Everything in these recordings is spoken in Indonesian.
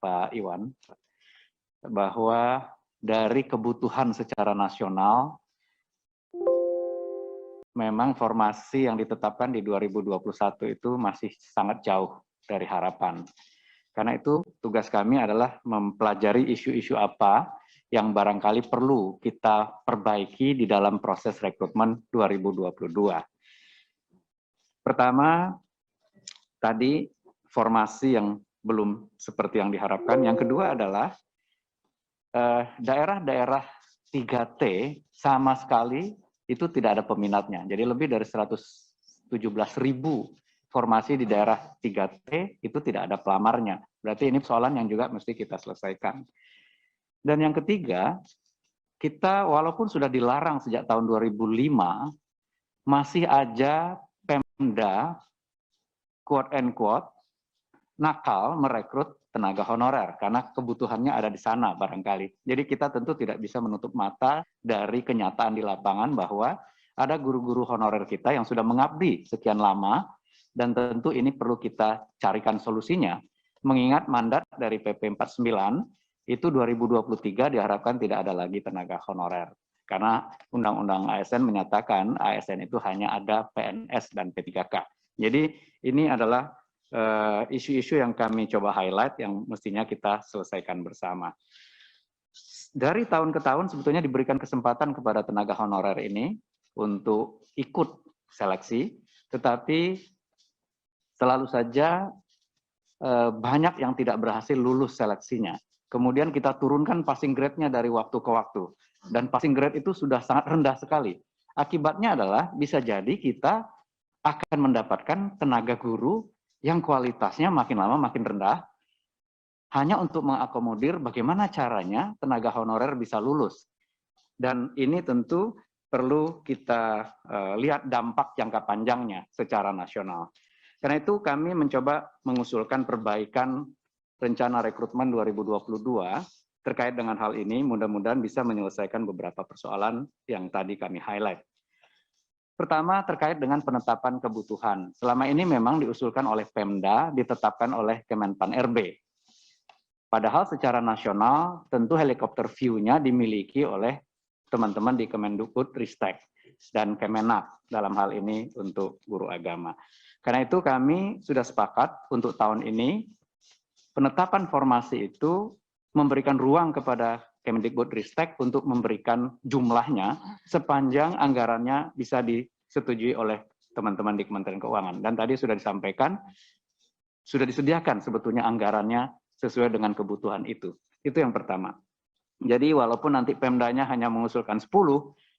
Pak Iwan, bahwa dari kebutuhan secara nasional, memang formasi yang ditetapkan di 2021 itu masih sangat jauh dari harapan. Karena itu tugas kami adalah mempelajari isu-isu apa yang barangkali perlu kita perbaiki di dalam proses rekrutmen 2022. Pertama, tadi formasi yang belum seperti yang diharapkan. Yang kedua adalah daerah-daerah 3T sama sekali itu tidak ada peminatnya. Jadi lebih dari 117.000 formasi di daerah 3T itu tidak ada pelamarnya. Berarti ini persoalan yang juga mesti kita selesaikan. Dan yang ketiga, kita walaupun sudah dilarang sejak tahun 2005, masih aja Pemda, quote and quote, nakal merekrut tenaga honorer, karena kebutuhannya ada di sana barangkali. Jadi kita tentu tidak bisa menutup mata dari kenyataan di lapangan bahwa ada guru-guru honorer kita yang sudah mengabdi sekian lama, dan tentu ini perlu kita carikan solusinya. Mengingat mandat dari PP 49, itu 2023 diharapkan tidak ada lagi tenaga honorer. Karena Undang-Undang ASN menyatakan ASN itu hanya ada PNS dan P3K. Jadi ini adalah isu-isu yang kami coba highlight yang mestinya kita selesaikan bersama. Dari tahun ke tahun sebetulnya diberikan kesempatan kepada tenaga honorer ini untuk ikut seleksi, tetapi selalu saja banyak yang tidak berhasil lulus seleksinya. Kemudian kita turunkan passing grade-nya dari waktu ke waktu. Dan passing grade itu sudah sangat rendah sekali. Akibatnya adalah bisa jadi kita akan mendapatkan tenaga guru yang kualitasnya makin lama makin rendah, hanya untuk mengakomodir bagaimana caranya tenaga honorer bisa lulus. Dan ini tentu perlu kita lihat dampak jangka panjangnya secara nasional. Karena itu kami mencoba mengusulkan perbaikan rencana rekrutmen 2022 terkait dengan hal ini, mudah-mudahan bisa menyelesaikan beberapa persoalan yang tadi kami highlight. Pertama, terkait dengan penetapan kebutuhan. Selama ini memang diusulkan oleh Pemda, ditetapkan oleh Kemenpan RB. Padahal secara nasional, tentu helikopter view-nya dimiliki oleh teman-teman di Kemendikbud-Ristek dan Kemenak dalam hal ini untuk guru agama. Karena itu kami sudah sepakat untuk tahun ini, penetapan formasi itu memberikan ruang kepada Kemendikbud-Ristek untuk memberikan jumlahnya sepanjang anggarannya bisa disetujui oleh teman-teman di Kementerian Keuangan. Dan tadi sudah disampaikan, sudah disediakan sebetulnya anggarannya sesuai dengan kebutuhan itu. Itu yang pertama. Jadi walaupun nanti Pemdanya hanya mengusulkan 10,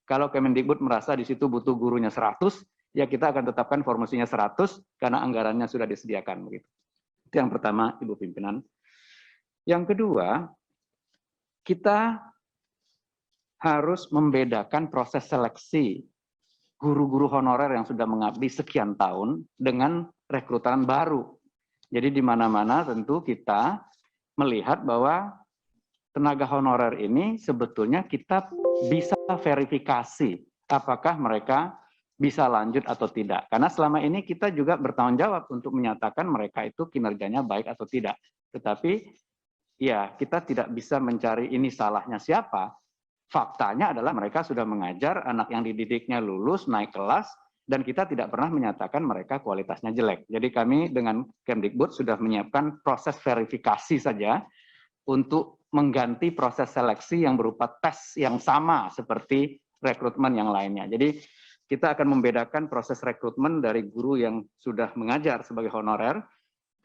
kalau Kemendikbud merasa di situ butuh gurunya 100, ya kita akan tetapkan formasinya 100 karena anggarannya sudah disediakan. Begitu. Itu yang pertama, Ibu Pimpinan. Yang kedua, kita harus membedakan proses seleksi guru-guru honorer yang sudah mengabdi sekian tahun dengan rekrutan baru. Jadi di mana-mana tentu kita melihat bahwa tenaga honorer ini sebetulnya kita bisa verifikasi apakah mereka bisa lanjut atau tidak. Karena selama ini kita juga bertanggung jawab untuk menyatakan mereka itu kinerjanya baik atau tidak. Tetapi ya, kita tidak bisa mencari ini salahnya siapa. Faktanya adalah mereka sudah mengajar, anak yang dididiknya lulus, naik kelas, dan kita tidak pernah menyatakan mereka kualitasnya jelek. Jadi kami dengan Kemdikbud sudah menyiapkan proses verifikasi saja untuk mengganti proses seleksi yang berupa tes yang sama seperti rekrutmen yang lainnya. Jadi kita akan membedakan proses rekrutmen dari guru yang sudah mengajar sebagai honorer,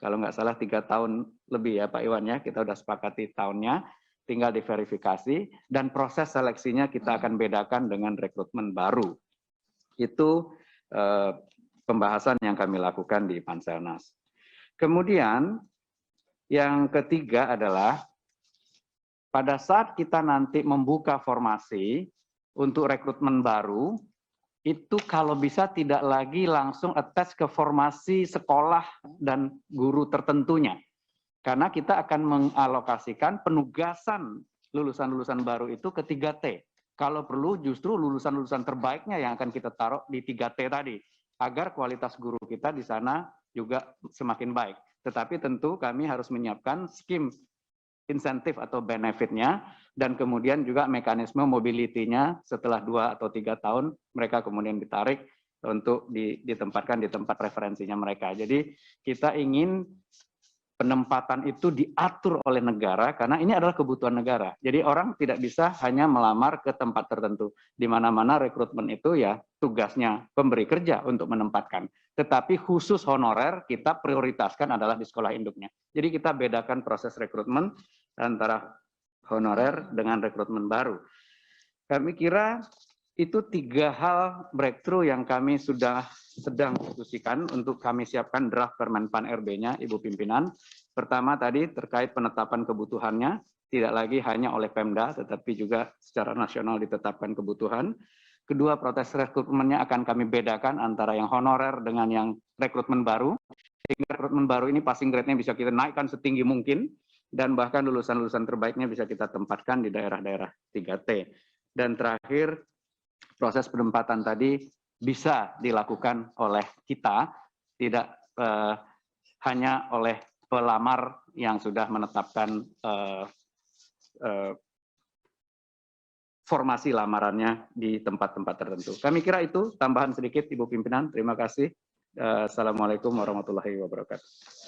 kalau nggak salah 3 tahun lebih ya Pak Iwan ya, kita udah sepakati tahunnya, tinggal diverifikasi, dan proses seleksinya kita akan bedakan dengan rekrutmen baru. Itu pembahasan yang kami lakukan di Panselnas. Kemudian yang ketiga adalah, pada saat kita nanti membuka formasi untuk rekrutmen baru, itu kalau bisa tidak lagi langsung attach ke formasi sekolah dan guru tertentunya. Karena kita akan mengalokasikan penugasan lulusan-lulusan baru itu ke 3T. Kalau perlu justru lulusan-lulusan terbaiknya yang akan kita taruh di 3T tadi, agar kualitas guru kita di sana juga semakin baik. Tetapi tentu kami harus menyiapkan skim insentif atau benefitnya, dan kemudian juga mekanisme mobility-nya setelah 2 atau 3 tahun mereka kemudian ditarik untuk ditempatkan di tempat referensinya mereka. Jadi kita ingin penempatan itu diatur oleh negara karena ini adalah kebutuhan negara. Jadi orang tidak bisa hanya melamar ke tempat tertentu. Di mana-mana rekrutmen itu ya tugasnya pemberi kerja untuk menempatkan. Tetapi khusus honorer kita prioritaskan adalah di sekolah induknya. Jadi kita bedakan proses rekrutmen antara honorer dengan rekrutmen baru. Kami kira itu 3 hal breakthrough yang kami sudah sedang diskusikan untuk kami siapkan draft Permenpan RB-nya, Ibu Pimpinan. Pertama tadi terkait penetapan kebutuhannya, tidak lagi hanya oleh Pemda, tetapi juga secara nasional ditetapkan kebutuhan. Kedua, proses rekrutmennya akan kami bedakan antara yang honorer dengan yang rekrutmen baru. Sehingga rekrutmen baru ini passing grade-nya bisa kita naikkan setinggi mungkin, dan bahkan lulusan-lulusan terbaiknya bisa kita tempatkan di daerah-daerah 3T. Dan terakhir, proses penempatan tadi bisa dilakukan oleh kita, tidak hanya oleh pelamar yang sudah menetapkan formasi lamarannya di tempat-tempat tertentu. Kami kira itu tambahan sedikit, Ibu Pimpinan. Terima kasih. Assalamualaikum warahmatullahi wabarakatuh.